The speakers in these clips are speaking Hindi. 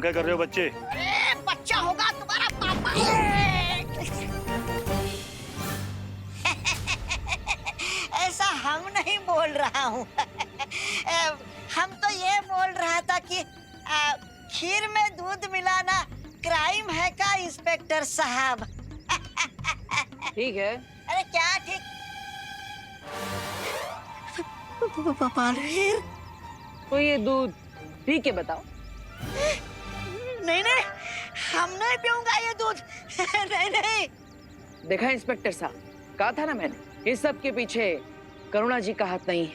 क्या कर रहे हो बच्चे? अरे बच्चा होगा तुम्हारा पापा है। ऐसा हम नहीं बोल रहा हूँ। हम तो ये बोल रहा था कि खीर में दूध मिलाना क्राइम है का इंस्पेक्टर साहब? ठीक है। अरे क्या ठीक? बालवीर, तो ये दूध पी के बताओ। नहीं नहीं, हम नहीं पीऊंगा ये दूध। नहीं नहीं। देखा इंस्पेक्टर साहब, कहा था ना मैंने, इस सब के पीछे करुणा जी का हाथ नहीं है,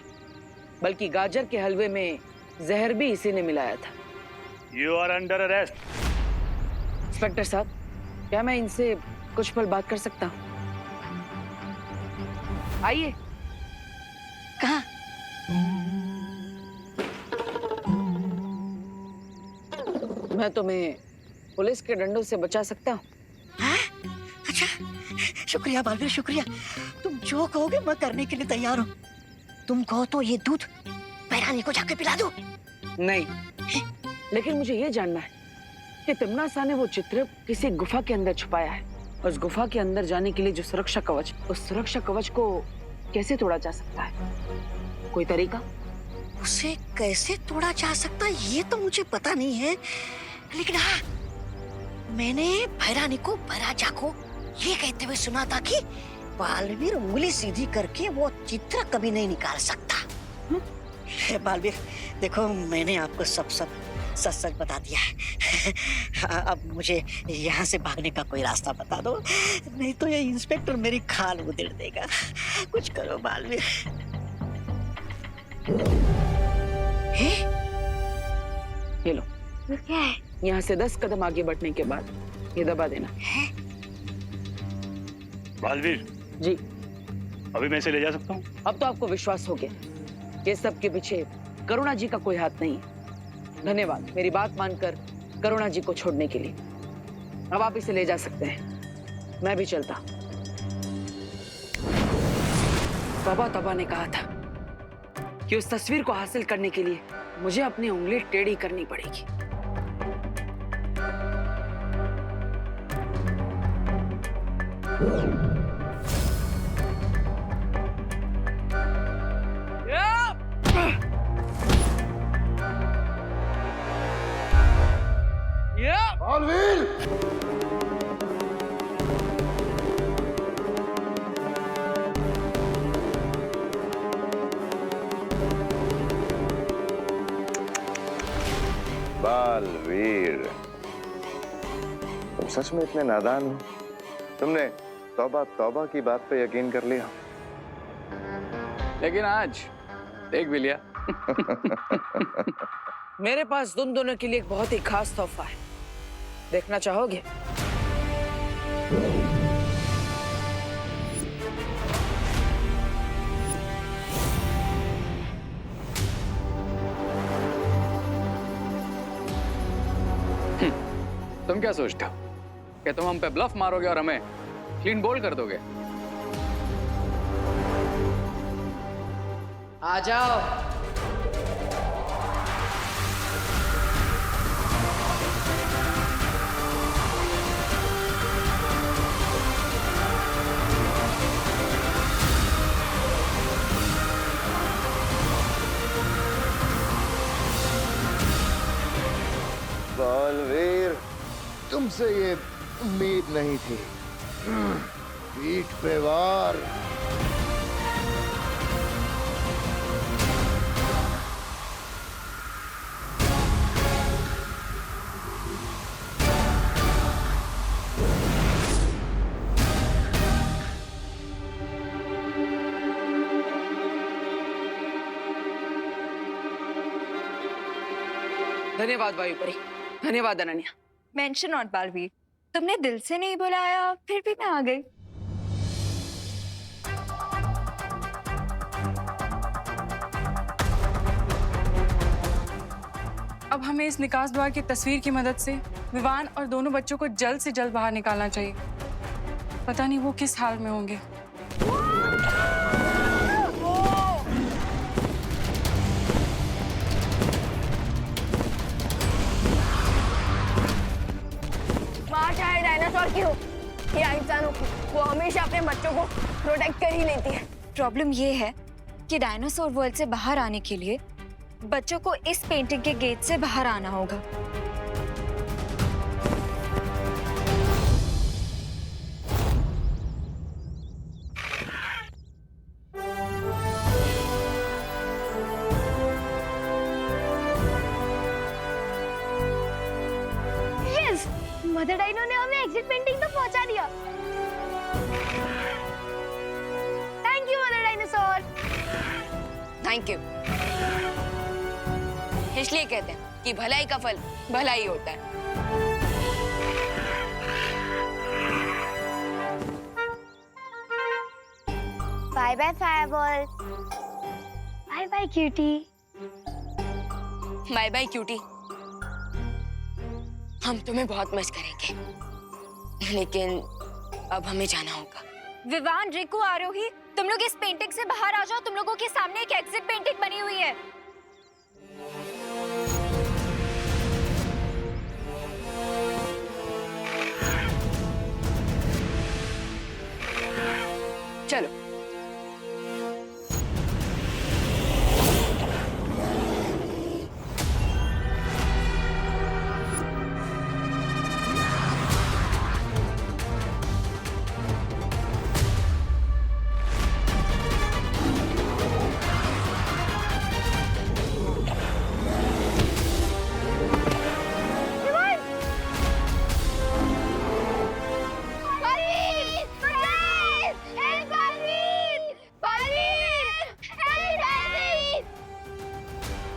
बल्कि गाजर के हलवे में जहर भी इसी ने मिलाया था। You are under arrest. Inspector साहब, क्या मैं इनसे कुछ पल बात कर सकता हूँ? आइए। कहाँ? मैं तुम्हें पुलिस के डंडों से बचा सकता हूँ। अच्छा, शुक्रिया बालवीर, शुक्रिया। तुम जो कहोगे मैं करने के लिए तैयार हूँ। तुम कहो तो ये दूध पैरानी को जाके पिला दूं? नहीं, लेकिन मुझे ये जानना है कि तिम्ना सा ने वो चित्र किसी गुफा के अंदर छुपाया है। उस गुफा के अंदर जाने के लिए जो सुरक्षा कवच, उस सुरक्षा कवच को कैसे तोड़ा जा सकता है? कोई तरीका? उसे कैसे तोड़ा जा सकता है ये तो मुझे पता नहीं है, लेकिन हाँ, मैंने भैरानी को भैराजा को ये कहते हुए सुना था कि बालवीर उंगली सीधी करके वो चित्र कभी नहीं निकाल सकता। बालवीर देखो, मैंने आपको सब सच सच बता दिया है। अब मुझे यहाँ से भागने का कोई रास्ता बता दो, नहीं तो ये इंस्पेक्टर मेरी खाल उधेड़ देगा। कुछ करो बालवीर। ये लो। क्या है? यहाँ से 10 कदम आगे बढ़ने के बाद ये दबा देना। बालवीर जी। अभी मैं इसे ले जा सकता हूँ? अब तो आपको विश्वास हो गया कि सब के पीछे करुणा जी का कोई हाथ नहीं है। धन्यवाद मेरी बात मानकर करुणा जी को छोड़ने के लिए। अब आप इसे ले जा सकते हैं, मैं भी चलता। बाबा तबा ने कहा था कि उस तस्वीर को हासिल करने के लिए मुझे अपनी उंगली टेढ़ी करनी पड़ेगी। बालवीर! बालवीर, तुम सच में इतने नादान हो? तुमने तौबा तौबा की बात पे यकीन कर लिया। लेकिन आज देख भी लिया। मेरे पास तुम दोनों के लिए एक बहुत ही खास तोहफा है, देखना चाहोगे? तुम क्या सोचते हो कि तुम हम पे ब्लफ मारोगे और हमें क्लीन बोल्ड कर दोगे? आ जाओ। बालवीर, तुमसे ये उम्मीद नहीं थी। पीठ पे वार। धन्यवाद वायुपरी, धन्यवाद अनन्या। मेंशन नॉट बालवीर, तुमने दिल से नहीं बुलाया फिर भी मैं आ गई। अब हमें इस निकास द्वार की तस्वीर की मदद से विवान और दोनों बच्चों को जल्द से जल्द बाहर निकालना चाहिए। पता नहीं वो किस हाल में होंगे। डायनासोर की हो या इंसानों की, वो हमेशा अपने बच्चों को प्रोटेक्ट कर ही लेती है। प्रॉब्लम ये है कि डायनासोर वर्ल्ड से बाहर आने के लिए बच्चों को इस पेंटिंग के गेट से बाहर आना होगा। यस, मदर डायनो ने हमें एग्जिट पेंटिंग तो पहुंचा दिया। Thank you mother dinosaur. Thank you. इसलिए कहते हैं कि भलाई का फल भलाई होता है। Bye bye fireball. Bye bye cutie. Bye bye cutie. हम तुम्हें बहुत मिस करेंगे, लेकिन अब हमें जाना होगा। विवान, रिकू, आरोही, तुम लोग इस पेंटिंग से बाहर आ जाओ। तुम लोगों के सामने एक एग्जिट पेंटिंग बनी हुई है। चलो।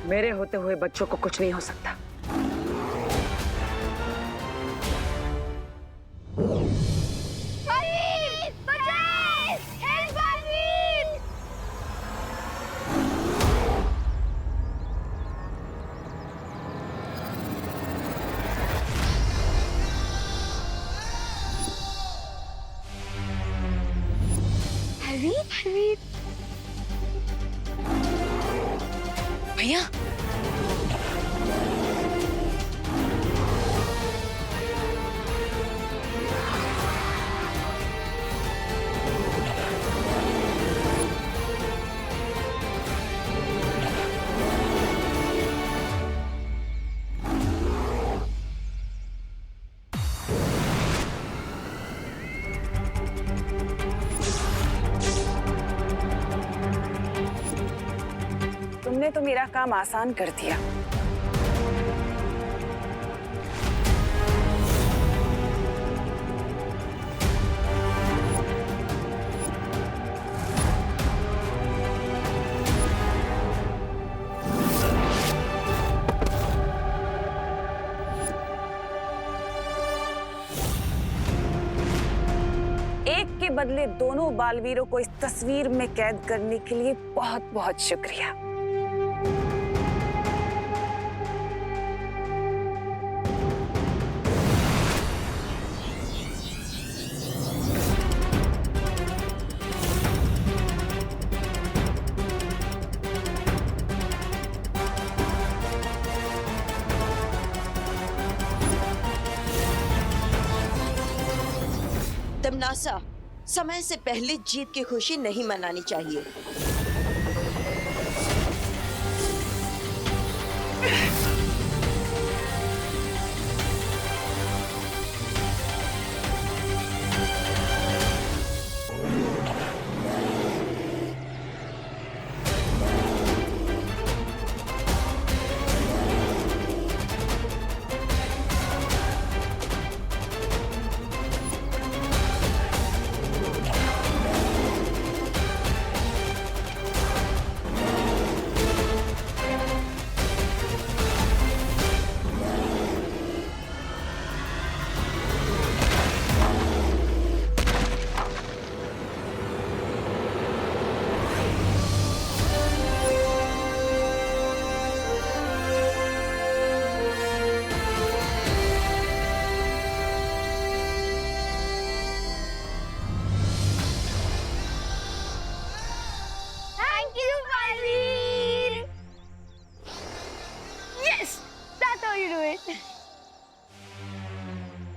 मेरे होते हुए बच्चों को कुछ नहीं हो सकता। भैया, तुमने तो मेरा काम आसान कर दिया। एक के बदले दोनों बालवीरों को इस तस्वीर में कैद करने के लिए बहुत बहुत शुक्रिया। तमनासा, समय से पहले जीत की खुशी नहीं मनानी चाहिए।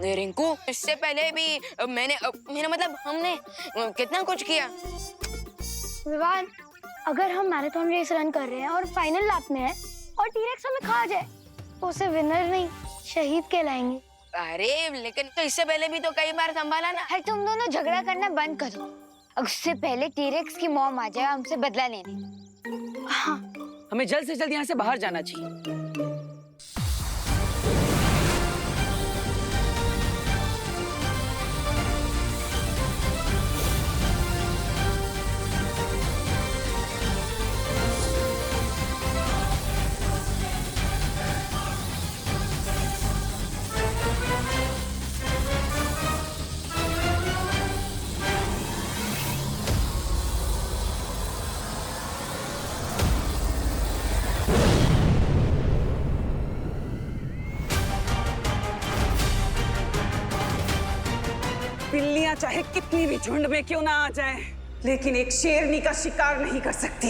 रिंकू, इससे पहले भी मैंने मेरा मतलब हमने कितना कुछ किया। विवान, अगर हम मैराथन रेस रन कर रहे हैं और फाइनल लैप में है और टीरेक्स हमें खा जाए तो उसे विनर नहीं शहीद कहलाएंगे। अरे लेकिन तो इससे पहले भी तो कई बार संभाला ना। है, तुम दोनों झगड़ा करना बंद करो। उससे पहले टीरेक्स की मॉम आ जाए हमसे बदला लेने। हाँ, हमें जल्द से जल्द यहाँ से बाहर जाना चाहिए। बिल्लियां चाहे कितनी भी झुंड में क्यों ना आ जाएं, लेकिन एक शेरनी का शिकार नहीं कर सकती।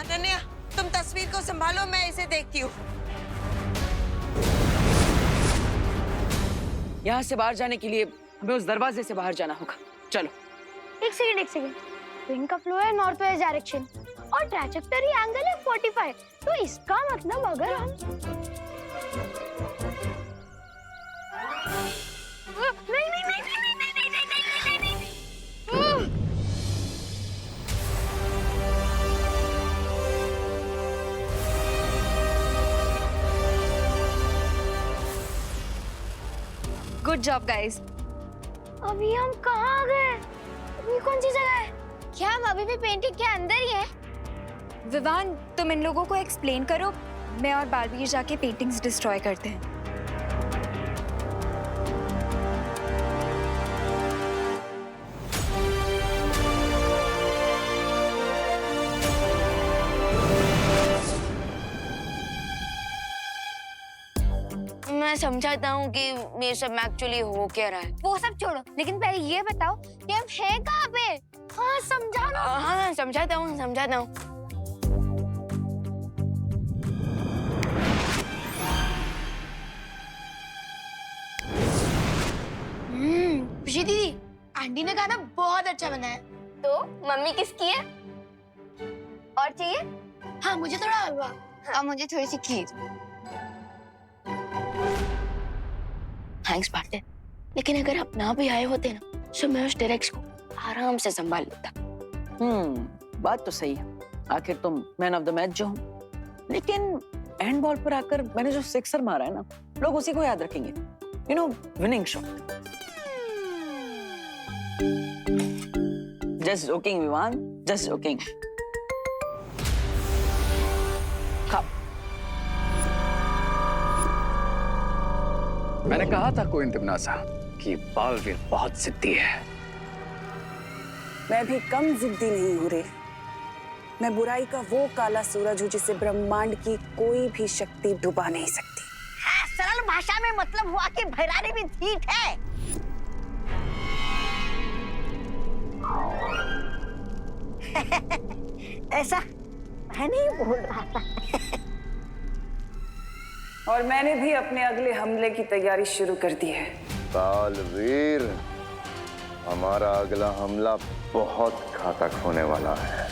अनन्या, तुम तस्वीर को संभालो, मैं इसे देखती हूँ। यहाँ से बाहर जाने के लिए हमें उस दरवाजे से बाहर जाना होगा। चलो। एक सेकंड। विंड का फ्लो है नॉर्थ वेस्ट डायरेक्शन और ट्रैजेक्टरी एंगल है 45। तो इसका मतलब अगर हम नहीं। Good job guys. अभी हम कहाँ आ गए? अभी कौन सी जगह है? क्या हम अभी भी पेंटिंग के अंदर ही हैं? विवान, तुम इन लोगों को एक्सप्लेन करो, मैं और बालवीर जाके पेंटिंग्स डिस्ट्रॉय करते हैं। मैं समझाता हूँ कि ये सब एक्चुअली हो क्या रहा है। वो सब छोड़ो, लेकिन पहले ये बताओ कि हम हैं कहाँ पे? हाँ समझाओ ना। हाँ समझाता हूँ। खुशी दीदी, आंटी ने खाना बहुत अच्छा बना है। तो मम्मी किसकी है? और चाहिए? हाँ, मुझे थोड़ा हलवा और मुझे थोड़ी सी खीर। थैंक्स पार्टनर, लेकिन अगर आप ना भी आए होते ना तो मैं उस टीरेक्स को आराम से संभाल लेता। बात तो सही है। आखिर तुम मैन ऑफ द मैच जो हो, लेकिन एंड बॉल पर आकर मैंने जो सिक्सर मारा है ना, लोग उसी को याद रखेंगे। You know, winning shot. Just joking Vivan, just joking. खाओ। मैंने कहा था कोइन तिमनासा कि बालवीर बहुत जिद्दी है। मैं भी कम जिद्दी नहीं हूँ रे। मैं बुराई का वो काला सूरज हूँ जिसे ब्रह्मांड की कोई भी शक्ति डुबा नहीं सकती। हाँ, सरल भाषा में मतलब हुआ कि भैरानी भी ठीक है। ऐसा मैं नहीं बोल रहा था। और मैंने भी अपने अगले हमले की तैयारी शुरू कर दी है। बालवीर, हमारा अगला हमला बहुत घातक होने वाला है।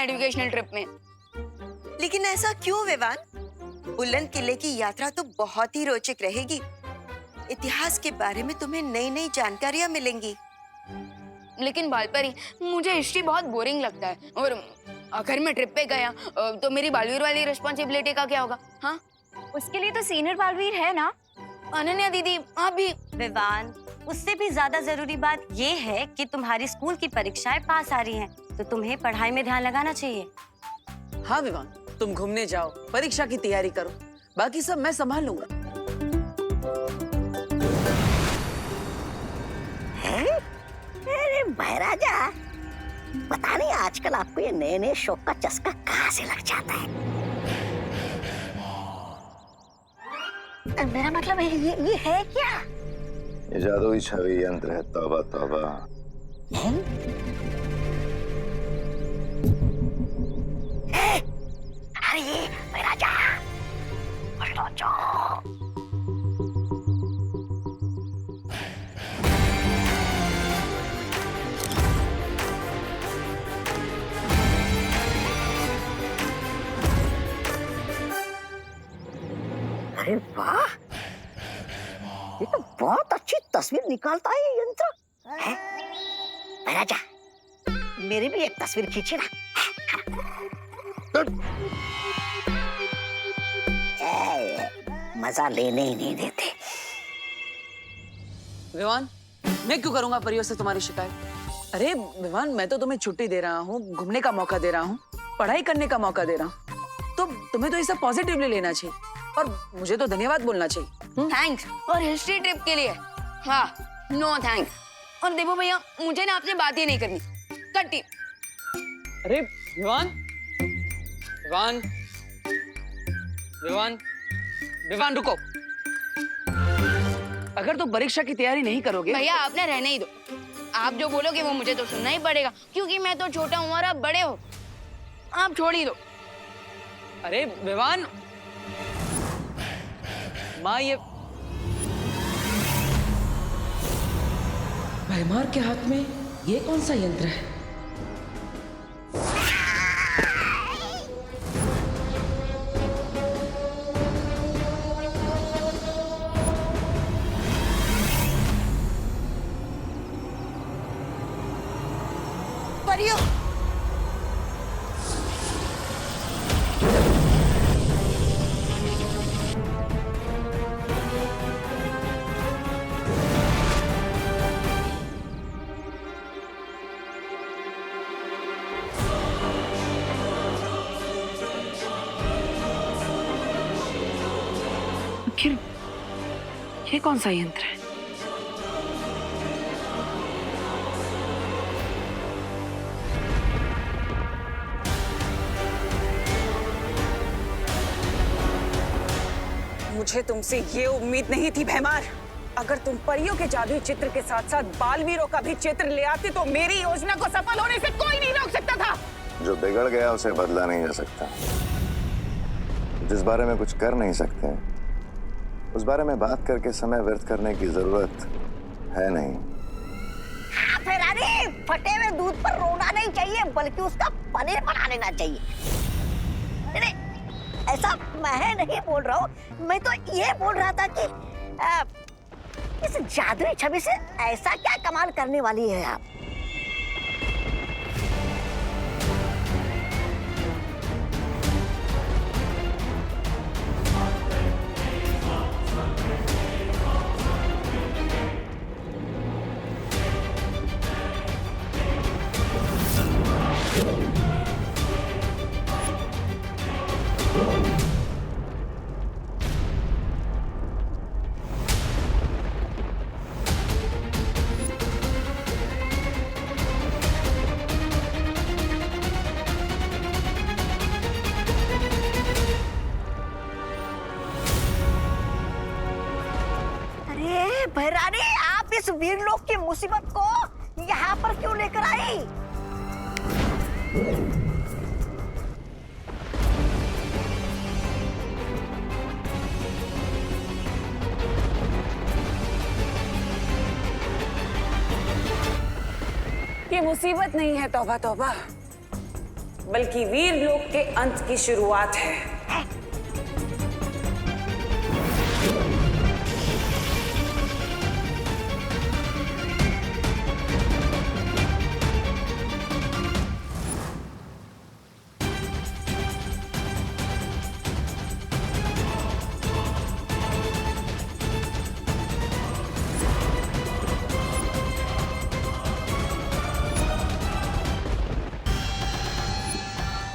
एजुकेशनल ट्रिप में। लेकिन ऐसा क्यों विवान? बुलंद किले की यात्रा तो बहुत ही रोचक रहेगी। इतिहास के बारे में तुम्हें नई नई जानकारियां मिलेंगी। लेकिन बालपरी, मुझे हिस्ट्री बहुत बोरिंग लगता है, और अगर मैं ट्रिप पे गया तो मेरी बालवीर वाली रिस्पॉन्सिबिलिटी का क्या होगा? हाँ, उसके लिए तो सीनियर बालवीर है ना। अनन्या दीदी, आप भी। विवान, उससे भी ज्यादा जरूरी बात ये है कि तुम्हारी स्कूल की परीक्षाएं पास आ रही हैं, तो तुम्हें पढ़ाई में ध्यान लगाना चाहिए। हाँ विवान, तुम घूमने जाओ, परीक्षा की तैयारी करो, बाकी सब मैं संभाल लूंगा। अरे महाराजा, पता नहीं आजकल आपको ये नए नए शौक का चस्का कहाँ से लग जाता है। मेरा मतलब ये है क्या? ये जादुई छवि यंत्र है। तौबा तौबा, अरे राजा, राजा। अरे वाह, ये तो बहुत अच्छी तस्वीर निकालता है ये यंत्र। हैं? राजा, मेरी भी एक तस्वीर खींची ना। मजा लेने ही नहीं देते। विवान, मैं क्यों करूंगा परियों से तुम्हारी शिकायत? अरे विवान, मैं तो तुम्हें छुट्टी दे रहा हूँ, घूमने का मौका दे रहा हूँ, पढ़ाई करने का मौका दे रहा हूँ, तो तुम्हें तो ये सब पॉजिटिवली लेना चाहिए और मुझे तो धन्यवाद बोलना चाहिए। थैंक्स और हिस्ट्री ट्रिप के लिए हाँ, नो थैंक्स। और देखो भैया, मुझे ना आपसे बात ही नहीं करनी, कट्टी। अरे विवान, विवान, विवान, विवान रुको। अगर तुम परीक्षा की तैयारी नहीं करोगे भैया आप ना रहने ही दो, आप जो बोलोगे वो मुझे तो सुनना ही पड़ेगा, क्योंकि मैं तो छोटा हूँ और आप बड़े हो, आप छोड़ ही दो। अरे विवान, माँ ये भैमार के हाथ में ये कौन सा यंत्र है? परियो, आखिर ये कौन सा यंत्र है? मुझे तुमसे ये उम्मीद नहीं थी भैमार। अगर तुम परियों के जादुई चित्र के साथ साथ बालवीरों का भी चित्र ले आते तो मेरी योजना को सफल होने से कोई नहीं रोक सकता था। जो बिगड़ गया उसे बदला नहीं जा सकता। जिस बारे में कुछ कर नहीं सकते उस बारे में बात करके समय व्यर्थ करने की जरूरत है नहीं। फेरारी, फटे हुए दूध पर रोना नहीं चाहिए, बल्कि उसका पनीर बना लेना चाहिए। नहीं, ऐसा मैं नहीं बोल रहा हूँ, मैं तो ये बोल रहा था कि इस जादुई छवि से ऐसा क्या कमाल करने वाली है आप? भैरानी, आप इस वीर लोग की मुसीबत को यहाँ पर क्यों लेकर आई? ये मुसीबत नहीं है तौबा तौबा, बल्कि वीर लोक के अंत की शुरुआत है।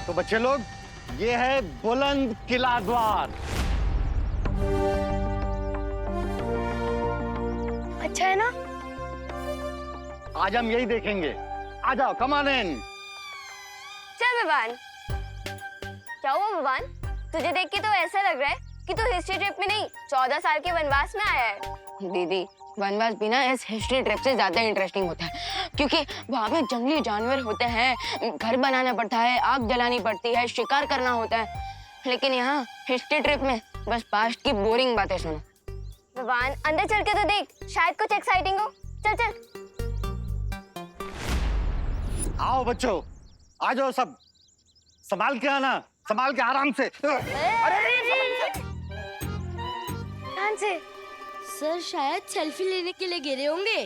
तो बच्चे लोग, ये है बुलंद किला द्वार। अच्छा है ना? आज हम यही देखेंगे। आ जाओ, कम ऑन इन। चल विवान। क्या हुआ विवान? तुझे देख के तो ऐसा लग रहा है कि तू हिस्ट्री ट्रिप में नहीं 14 साल के वनवास में आया है। दीदी, वनवास भी ना इस हिस्ट्री ट्रिप से ज्यादा इंटरेस्टिंग होता है, क्योंकि वहाँ पे जंगली जानवर होते हैं, घर बनाना पड़ता है, आग जलानी पड़ती है, शिकार करना होता है। लेकिन यहाँ हिस्ट्री ट्रिप में बस पास्ट की बोरिंग बातें सुनो। विवान अंदर चल के तो देख, शायद कुछ एक्साइटिंग हो। चल चल। आओ बच्चों, आ जाओ सब। संभाल के आना, संभाल के आराम से। ध्यान से। सर शायद सेल्फी लेने के लिए गिरे होंगे।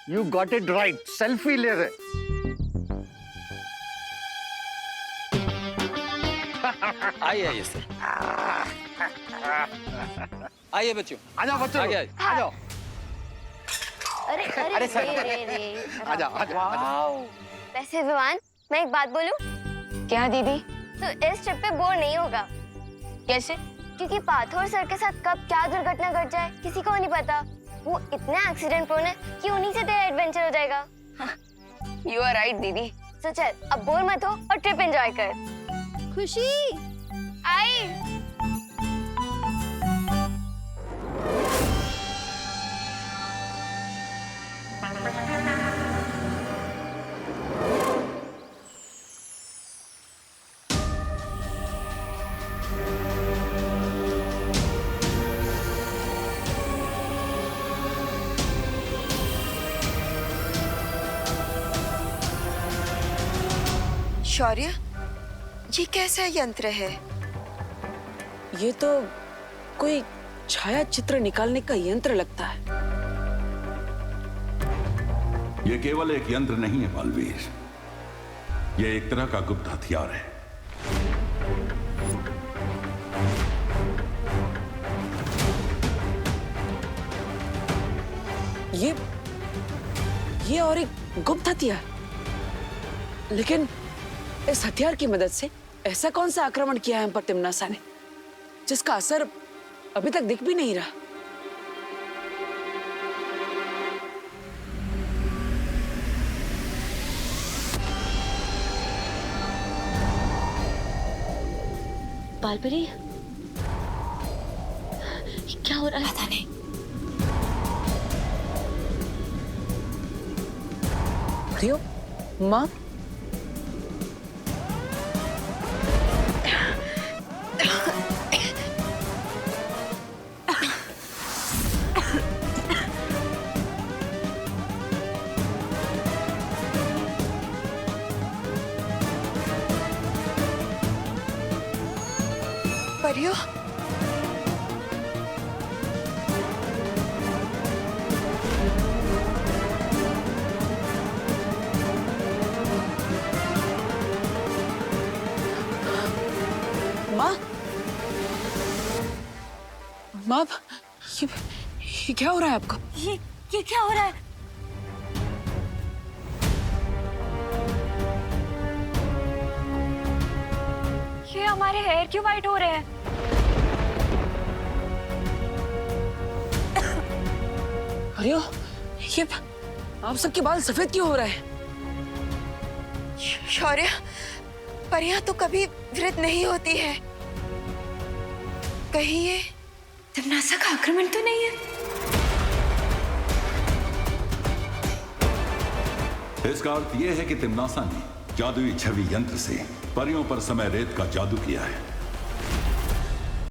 You got it right, selfie ले रहे। आइए आइए सर, आइए बच्चों, आ जाओ बच्चों, आगे आ जाओ। अरे अरे सर, आ जाओ, आ जाओ। वैसे विवान, मैं एक बात बोलूं? क्या दीदी? तो इस ट्रिप पे बोर नहीं होगा। कैसे? क्योंकि पाथोर सर के साथ कब क्या दुर्घटना घट जाए किसी को नहीं पता। वो इतने एक्सीडेंट प्रोन है कि उन्हीं से तेरा एडवेंचर हो जाएगा। यू आर राइट दीदी। तो चल अब बोर मत हो और ट्रिप एंजॉय कर। खुशी आई। शौर्य, ये कैसा यंत्र है? ये तो कोई छाया चित्र निकालने का यंत्र लगता है। ये केवल एक यंत्र नहीं है बालवीर, ये एक तरह का गुप्त हथियार है। ये और एक गुप्त हथियार। लेकिन इस हथियार की मदद से ऐसा कौन सा आक्रमण किया है हम पर तिम्नासा ने, जिसका असर अभी तक दिख भी नहीं रहा? बालपरी, क्या हो रहा है? पता नहीं। रियो, माँ, परियो, माँ, ये क्या हो रहा है आपको? ये क्या हो रहा है? ये हमारे हेयर क्यों वाइट हो रहे हैं? अरे ये आप सबके बाल सफेद क्यों हो रहे हैं? शौर्य, परियां तो कभी वृद्ध नहीं होती है। कहीं ये तिम्नासा का आक्रमण तो नहीं है? इसका अर्थ यह है कि तिम्नासा ने जादुई छवि यंत्र से परियों पर समय रेत का जादू किया है।